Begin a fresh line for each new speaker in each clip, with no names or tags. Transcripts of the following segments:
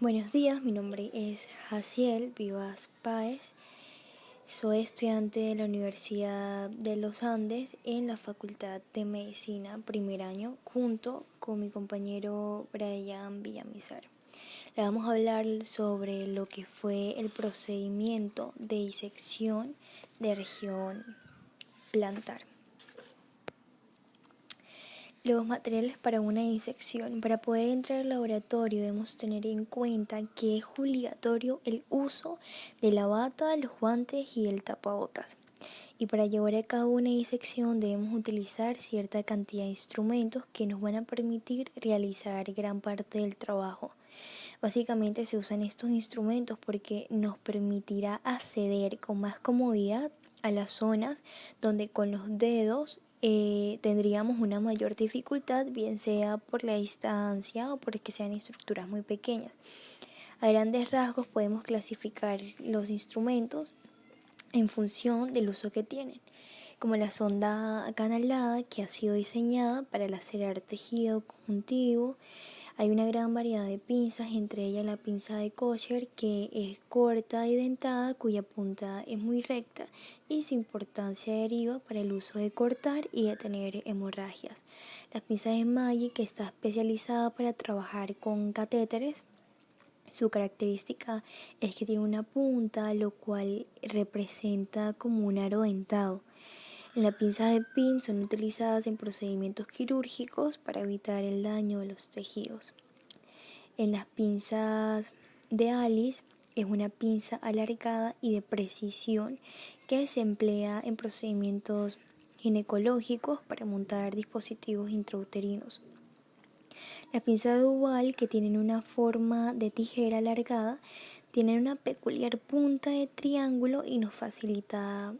Buenos días, mi nombre es Jaciel Vivas Páez. Soy estudiante de la Universidad de los Andes en la Facultad de Medicina, primer año, junto con mi compañero Brian Villamizar. Le vamos a hablar sobre lo que fue el procedimiento de disección de región plantar. Los materiales para una disección. Para poder entrar al laboratorio debemos tener en cuenta que es obligatorio el uso de la bata, los guantes y el tapabocas. Y para llevar a cabo una disección debemos utilizar cierta cantidad de instrumentos que nos van a permitir realizar gran parte del trabajo. Básicamente se usan estos instrumentos porque nos permitirá acceder con más comodidad a las zonas donde con los dedos tendríamos una mayor dificultad, bien sea por la distancia o porque sean estructuras muy pequeñas. A grandes rasgos podemos clasificar los instrumentos en función del uso que tienen, como la sonda acanalada, que ha sido diseñada para lacerar tejido conjuntivo. Hay una gran variedad de pinzas, entre ellas la pinza de Kosher, que es corta y dentada, cuya punta es muy recta y su importancia deriva para el uso de cortar y detener hemorragias. La pinza de Maggi, que está especializada para trabajar con catéteres. Su característica es que tiene una punta, lo cual representa como un aro dentado. Las pinzas de PIN son utilizadas en procedimientos quirúrgicos para evitar el daño de los tejidos. En las pinzas de Alice es una pinza alargada y de precisión que se emplea en procedimientos ginecológicos para montar dispositivos intrauterinos. Las pinzas de Duval, que tienen una forma de tijera alargada, tienen una peculiar punta de triángulo y nos facilita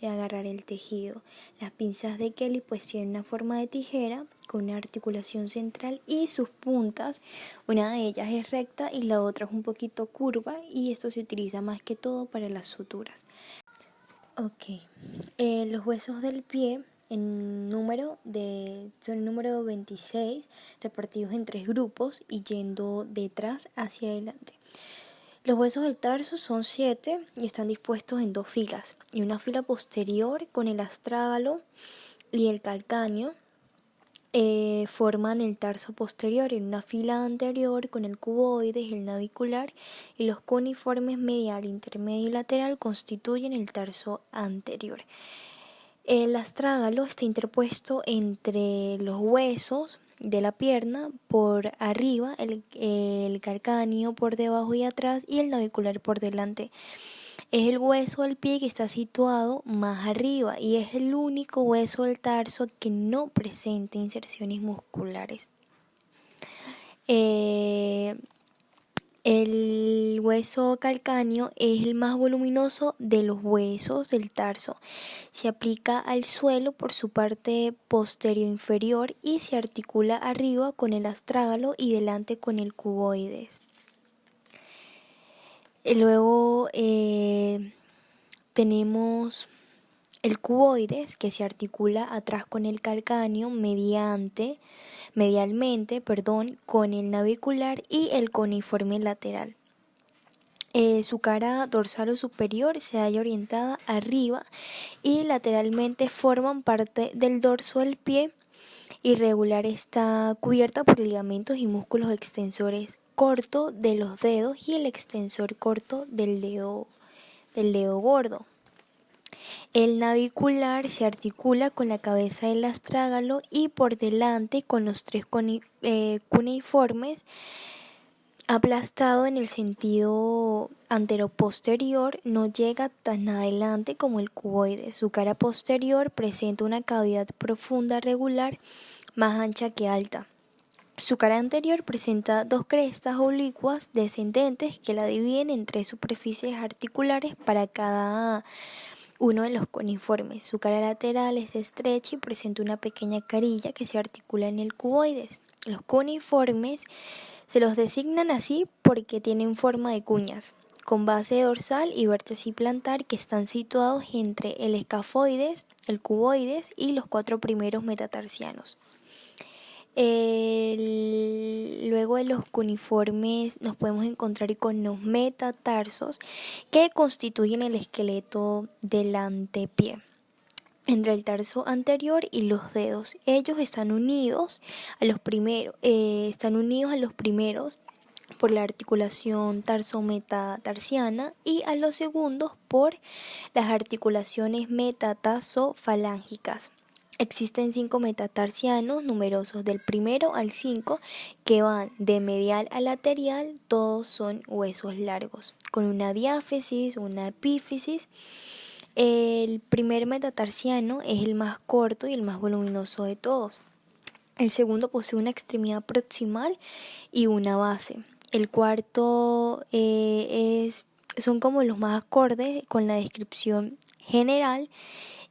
agarrar el tejido. Las pinzas de Kelly pues tienen una forma de tijera con una articulación central y sus puntas, una de ellas es recta y la otra es un poquito curva, y esto se utiliza más que todo para las suturas. Los huesos del pie son el número 26, repartidos en 3 grupos y yendo de atrás hacia adelante. Los huesos del tarso son 7 y están dispuestos en 2 filas, y una fila posterior con el astrágalo y el calcáneo forman el tarso posterior, en una fila anterior con el cuboides, el navicular y los cuneiformes medial, intermedio y lateral constituyen el tarso anterior. El astrágalo está interpuesto entre los huesos de la pierna por arriba, el calcáneo por debajo y atrás y el navicular por delante. Es el hueso del pie que está situado más arriba y es el único hueso del tarso que no presenta inserciones musculares. El hueso calcáneo es el más voluminoso de los huesos del tarso. Se aplica al suelo por su parte posterior inferior y se articula arriba con el astrágalo y delante con el cuboides. Luego tenemos el cuboides, que se articula atrás con el calcáneo medialmente, con el navicular y el cuneiforme lateral. Su cara dorsal o superior se halla orientada arriba y lateralmente forman parte del dorso del pie. Irregular, está cubierta por ligamentos y músculos extensores corto de los dedos y el extensor corto del dedo gordo. El navicular se articula con la cabeza del astrágalo y por delante con los 3 cuneiformes, aplastado en el sentido anteroposterior, no llega tan adelante como el cuboide. Su cara posterior presenta una cavidad profunda regular más ancha que alta. Su cara anterior presenta 2 crestas oblicuas descendentes que la dividen en 3 superficies articulares para cada uno de los cuneiformes. Su cara lateral es estrecha y presenta una pequeña carilla que se articula en el cuboides. Los cuneiformes se los designan así porque tienen forma de cuñas, con base dorsal y vértice plantar, que están situados entre el escafoides, el cuboides y los 4 primeros metatarsianos. Luego de los cuneiformes nos podemos encontrar con los metatarsos, que constituyen el esqueleto del antepié entre el tarso anterior y los dedos. Ellos están unidos a los primeros, por la articulación tarsometatarsiana y a los segundos por las articulaciones metatarsofalángicas. Existen 5 metatarsianos numerosos del primero al 5 que van de medial a lateral. Todos son huesos largos, con una diáfisis, una epífisis. El primer metatarsiano es el más corto y el más voluminoso de todos. El segundo posee una extremidad proximal y una base. El cuarto son como los más acordes con la descripción general.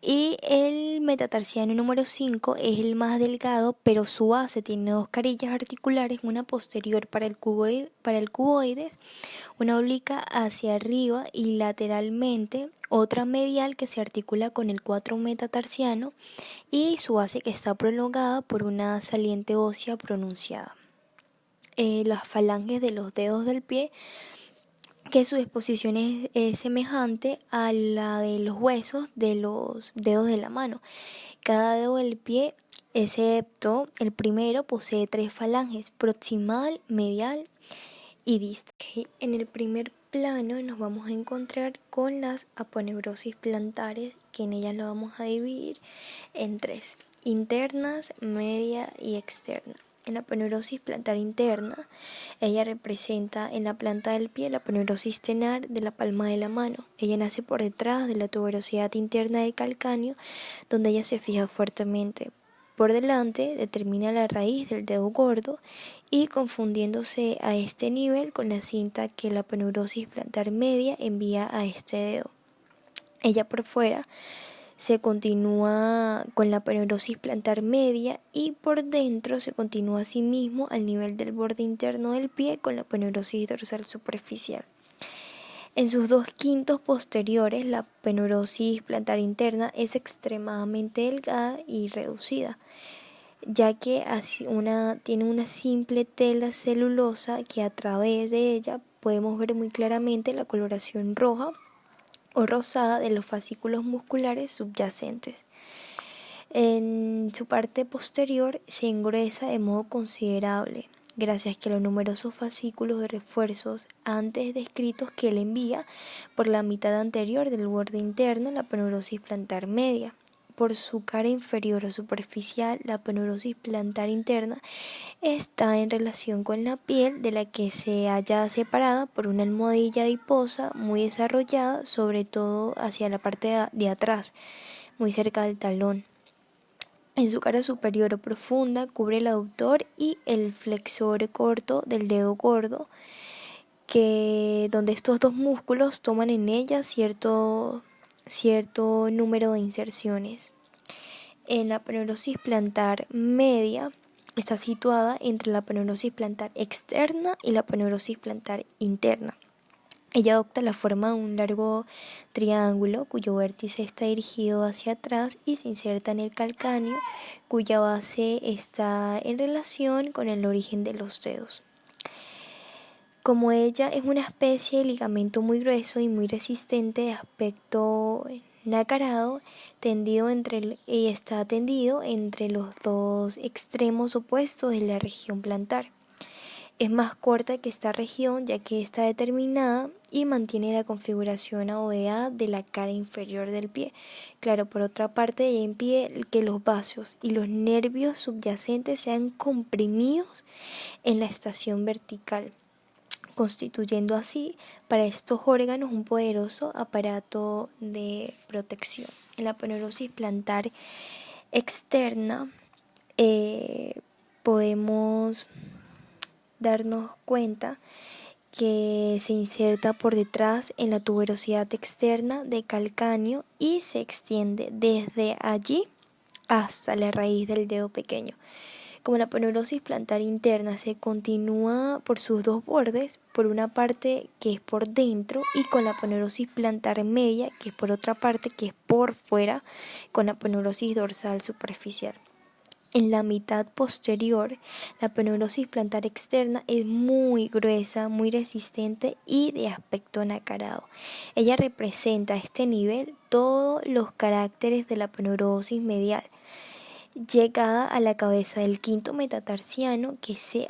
Y el metatarsiano número 5 es el más delgado, pero su base tiene 2 carillas articulares, una posterior para el cuboides, una oblicuo hacia arriba y lateralmente, otra medial que se articula con el 4 metatarsiano y su base que está prolongada por una saliente ósea pronunciada. Las falanges de los dedos del pie, que su disposición es semejante a la de los huesos de los dedos de la mano. Cada dedo del pie, excepto el primero, posee 3 falanges: proximal, medial y distal. En el primer plano nos vamos a encontrar con las aponeurosis plantares, que en ellas lo vamos a dividir en 3: internas, media y externa. En la aponeurosis plantar interna, ella representa en la planta del pie la aponeurosis tenar de la palma de la mano. Ella nace por detrás de la tuberosidad interna del calcáneo, donde ella se fija fuertemente. Por delante determina la raíz del dedo gordo y confundiéndose a este nivel con la cinta que la aponeurosis plantar media envía a este dedo. Ella por fuera se continúa con la aponeurosis plantar media y por dentro se continúa asimismo al nivel del borde interno del pie con la aponeurosis dorsal superficial. En sus 2 quintos posteriores, la aponeurosis plantar interna es extremadamente delgada y reducida, ya que tiene una simple tela celulosa que a través de ella podemos ver muy claramente la coloración roja o rosada de los fascículos musculares subyacentes. En su parte posterior se engruesa de modo considerable, gracias a los numerosos fascículos de refuerzos antes descritos que él envía por la mitad anterior del borde interno, la aponeurosis plantar media. Por su cara inferior o superficial, la aponeurosis plantar interna está en relación con la piel, de la que se halla separada por una almohadilla adiposa muy desarrollada, sobre todo hacia la parte de atrás, muy cerca del talón. En su cara superior o profunda cubre el aductor y el flexor corto del dedo gordo, donde estos 2 músculos toman en ella cierto número de inserciones. En la aponeurosis plantar media está situada entre la aponeurosis plantar externa y la aponeurosis plantar interna. Ella adopta la forma de un largo triángulo cuyo vértice está dirigido hacia atrás y se inserta en el calcáneo, cuya base está en relación con el origen de los dedos. Como ella es una especie de ligamento muy grueso y muy resistente de aspecto nacarado, está tendido entre los 2 extremos opuestos de la región plantar. Es más corta que esta región, ya que está determinada y mantiene la configuración abovedada de la cara inferior del pie. Claro, por otra parte, ella impide que los vasos y los nervios subyacentes sean comprimidos en la estación vertical, constituyendo así para estos órganos un poderoso aparato de protección. En la aponeurosis plantar externa podemos darnos cuenta que se inserta por detrás en la tuberosidad externa del calcáneo y se extiende desde allí hasta la raíz del dedo pequeño. Como la aponeurosis plantar interna se continúa por sus 2 bordes, por una parte que es por dentro y con la aponeurosis plantar media, que es por otra parte que es por fuera, con la aponeurosis dorsal superficial. En la mitad posterior, la aponeurosis plantar externa es muy gruesa, muy resistente y de aspecto nacarado. Ella representa a este nivel todos los caracteres de la aponeurosis medial, llegada a la cabeza del quinto metatarsiano que se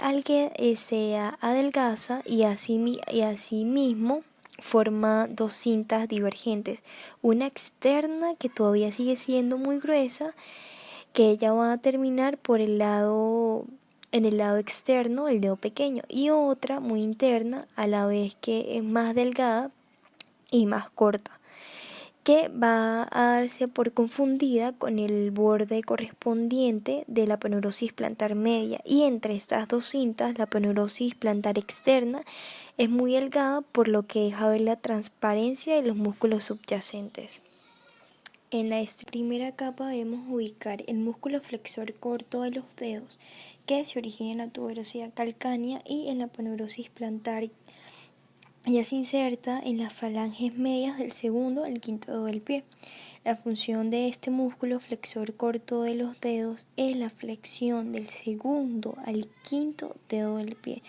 adelgaza y asimismo forma dos cintas divergentes, una externa que todavía sigue siendo muy gruesa, que ella va a terminar en el lado externo, el dedo pequeño, y otra muy interna, a la vez que es más delgada y más corta, que va a darse por confundida con el borde correspondiente de la aponeurosis plantar media, y entre estas dos cintas la aponeurosis plantar externa es muy delgada, por lo que deja ver la transparencia de los músculos subyacentes. En la primera capa debemos ubicar el músculo flexor corto de los dedos, que se origina en la tuberosidad calcánea, y en la aponeurosis plantar ya se inserta en las falanges medias del segundo al quinto dedo del pie. La función de este músculo flexor corto de los dedos es la flexión del segundo al quinto dedo del pie.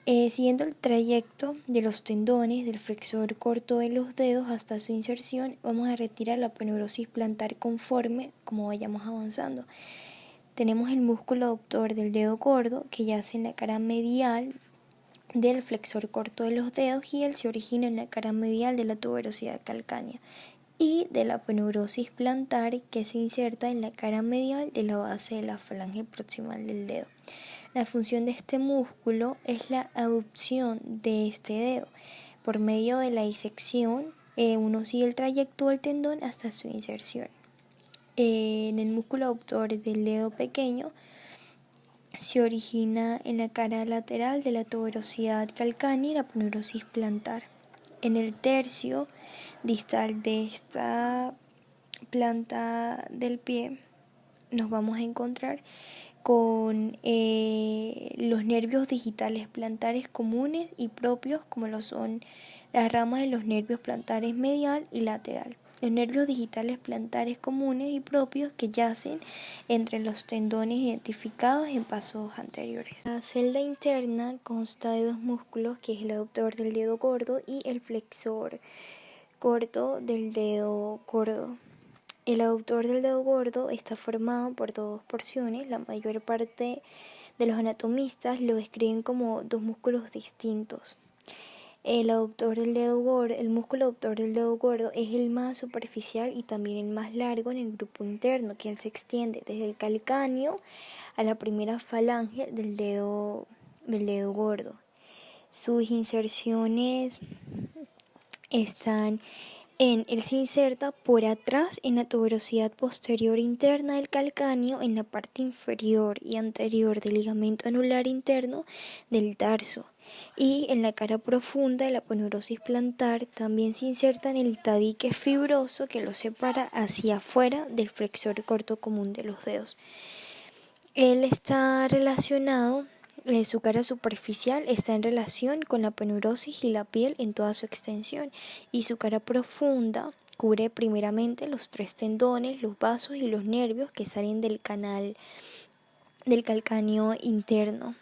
Siguiendo el trayecto de los tendones del flexor corto de los dedos hasta su inserción, vamos a retirar la aponeurosis plantar conforme como vayamos avanzando. Tenemos el músculo adductor del dedo gordo, que yace en la cara medial del flexor corto de los dedos, y él se origina en la cara medial de la tuberosidad calcánea, y de la aponeurosis plantar, que se inserta en la cara medial de la base de la falange proximal del dedo. La función de este músculo es la abducción de este dedo. Por medio de la disección, uno sigue el trayecto del tendón hasta su inserción. En el músculo abductor del dedo pequeño se origina en la cara lateral de la tuberosidad calcánea y la aponeurosis plantar. En el tercio distal de esta planta del pie nos vamos a encontrar con los nervios digitales plantares comunes y propios, como lo son las ramas de los nervios plantares medial y lateral. Los nervios digitales plantares comunes y propios que yacen entre los tendones identificados en pasos anteriores. La celda interna consta de dos músculos, que es el adductor del dedo gordo y el flexor corto del dedo gordo. El adductor del dedo gordo está formado por dos porciones. La mayor parte de los anatomistas lo describen como dos músculos distintos. El músculo adductor del dedo gordo es el más superficial y también el más largo en el grupo interno, que él se extiende desde el calcáneo a la primera falange del dedo gordo. Sus inserciones él se inserta por atrás en la tuberosidad posterior interna del calcáneo, en la parte inferior y anterior del ligamento anular interno del tarso, y en la cara profunda de la aponeurosis plantar también se inserta en el tabique fibroso que lo separa hacia afuera del flexor corto común de los dedos. Él está relacionado Su cara superficial está en relación con la aponeurosis y la piel en toda su extensión, y su cara profunda cubre primeramente los tres tendones, los vasos y los nervios que salen del canal del calcáneo interno.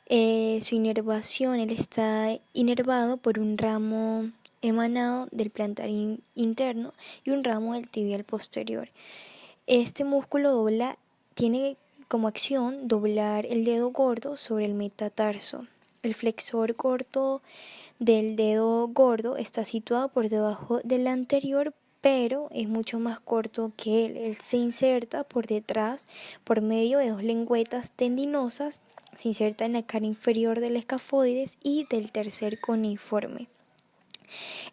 Su inervación, él está inervado por un ramo emanado del plantar interno y un ramo del tibial posterior. Este músculo tiene como acción doblar el dedo gordo sobre el metatarso. El flexor corto del dedo gordo está situado por debajo del anterior, pero es mucho más corto que él. Él se inserta por detrás por medio de dos lengüetas tendinosas. Se inserta en la cara inferior del escafoides y del tercer cuneiforme.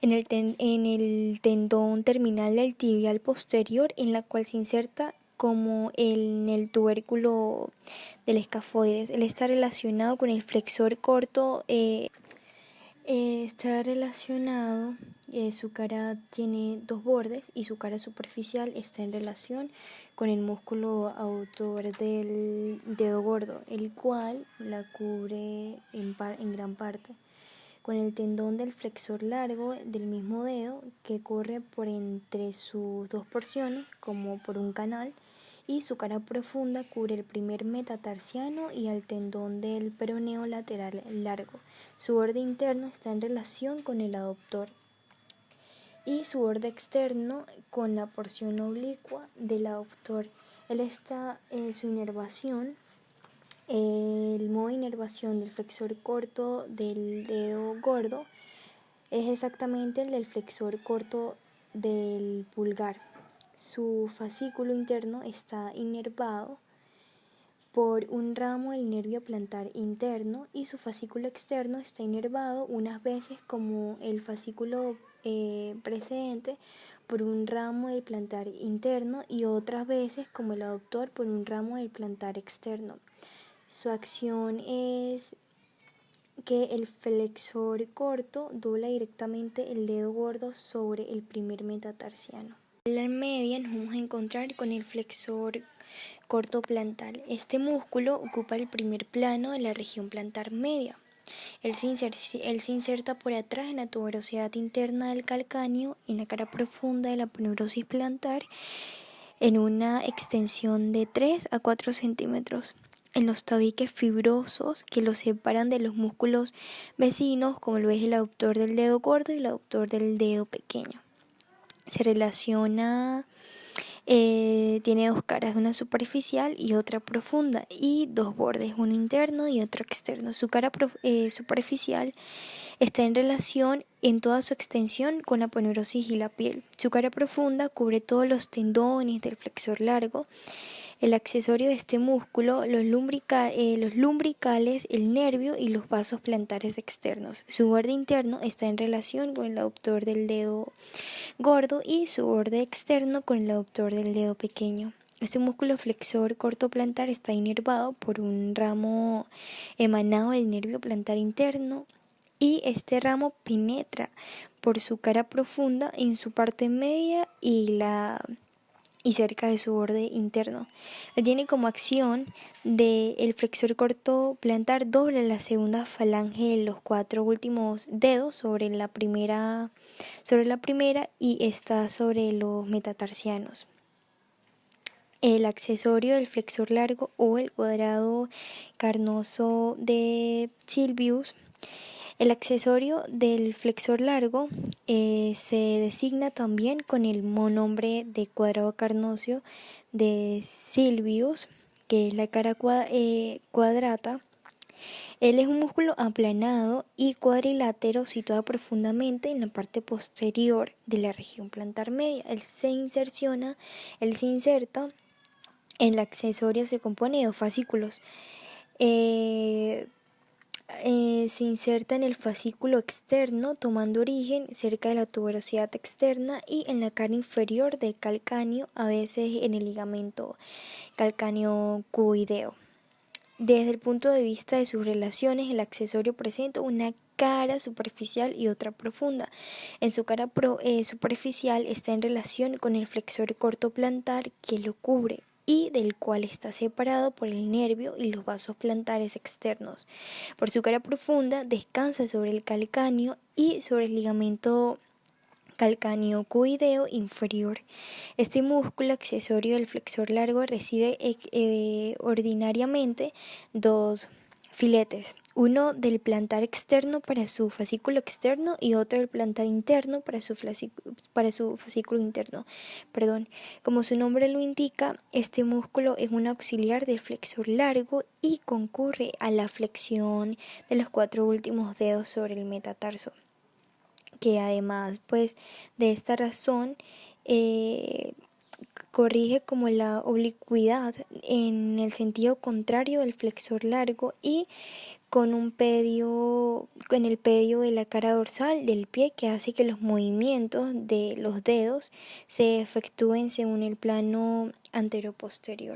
En el tendón terminal del tibial posterior, en la cual se inserta como en el tubérculo del escafoides. Él está relacionado con el flexor corto. Su cara tiene dos bordes y su cara superficial está en relación con el músculo adductor del dedo gordo, el cual la cubre en gran parte, con el tendón del flexor largo del mismo dedo, que corre por entre sus dos porciones como por un canal, y su cara profunda cubre el primer metatarsiano y el tendón del peroneo lateral largo. Su borde interno está en relación con el aductor y su borde externo con la porción oblicua del aductor. Su inervación, el modo de inervación del flexor corto del dedo gordo es exactamente el del flexor corto del pulgar. Su fascículo interno está inervado por un ramo del nervio plantar interno y su fascículo externo está inervado unas veces como el fascículo precedente por un ramo del plantar interno y otras veces como el aductor por un ramo del plantar externo. Su acción es que el flexor corto dobla directamente el dedo gordo sobre el primer metatarsiano. En la media nos vamos a encontrar con el flexor corto plantar. Este músculo ocupa el primer plano de la región plantar media. Él se inserta por atrás en la tuberosidad interna del calcáneo, en la cara profunda de la aponeurosis plantar, en una extensión de 3 a 4 centímetros. En los tabiques fibrosos que los separan de los músculos vecinos, como lo es el aductor del dedo gordo y el aductor del dedo pequeño. Se relaciona, tiene dos caras, una superficial y otra profunda, y dos bordes, uno interno y otro externo. Su cara superficial está en relación en toda su extensión con la aponeurosis y la piel. Su cara profunda cubre todos los tendones del flexor largo, el accesorio de este músculo, los lumbricales, el nervio y los vasos plantares externos. Su borde interno está en relación con el aductor del dedo gordo y su borde externo con el aductor del dedo pequeño. Este músculo flexor corto plantar está inervado por un ramo emanado del nervio plantar interno y este ramo penetra por su cara profunda en su parte media y cerca de su borde interno. Tiene como acción de el flexor corto plantar dobla la segunda falange de los 4 últimos dedos sobre la primera y está sobre los metatarsianos. El accesorio del flexor largo o el cuadrado carnoso de Sylvius. El accesorio del flexor largo se designa también con el monombre de cuadrado carnosio de Sylvius, que es la cara cuadrata. Él es un músculo aplanado y cuadrilátero situado profundamente en la parte posterior de la región plantar media. Él se inserta. El accesorio se compone de dos fascículos. Se inserta en el fascículo externo tomando origen cerca de la tuberosidad externa y en la cara inferior del calcáneo, a veces en el ligamento calcáneo-cuboideo. Desde el punto de vista de sus relaciones, el accesorio presenta una cara superficial y otra profunda. En su cara superficial está en relación con el flexor corto plantar que lo cubre y del cual está separado por el nervio y los vasos plantares externos. Por su cara profunda descansa sobre el calcáneo y sobre el ligamento calcáneo-cuboideo inferior. Este músculo accesorio del flexor largo recibe ordinariamente dos filetes, uno del plantar externo para su fascículo externo y otro del plantar interno para su fascículo interno. Como su nombre lo indica, este músculo es un auxiliar del flexor largo y concurre a la flexión de los 4 últimos dedos sobre el metatarso, que además de esta razón corrige como la oblicuidad en el sentido contrario del flexor largo y con el pedio de la cara dorsal del pie, que hace que los movimientos de los dedos se efectúen según el plano anteroposterior.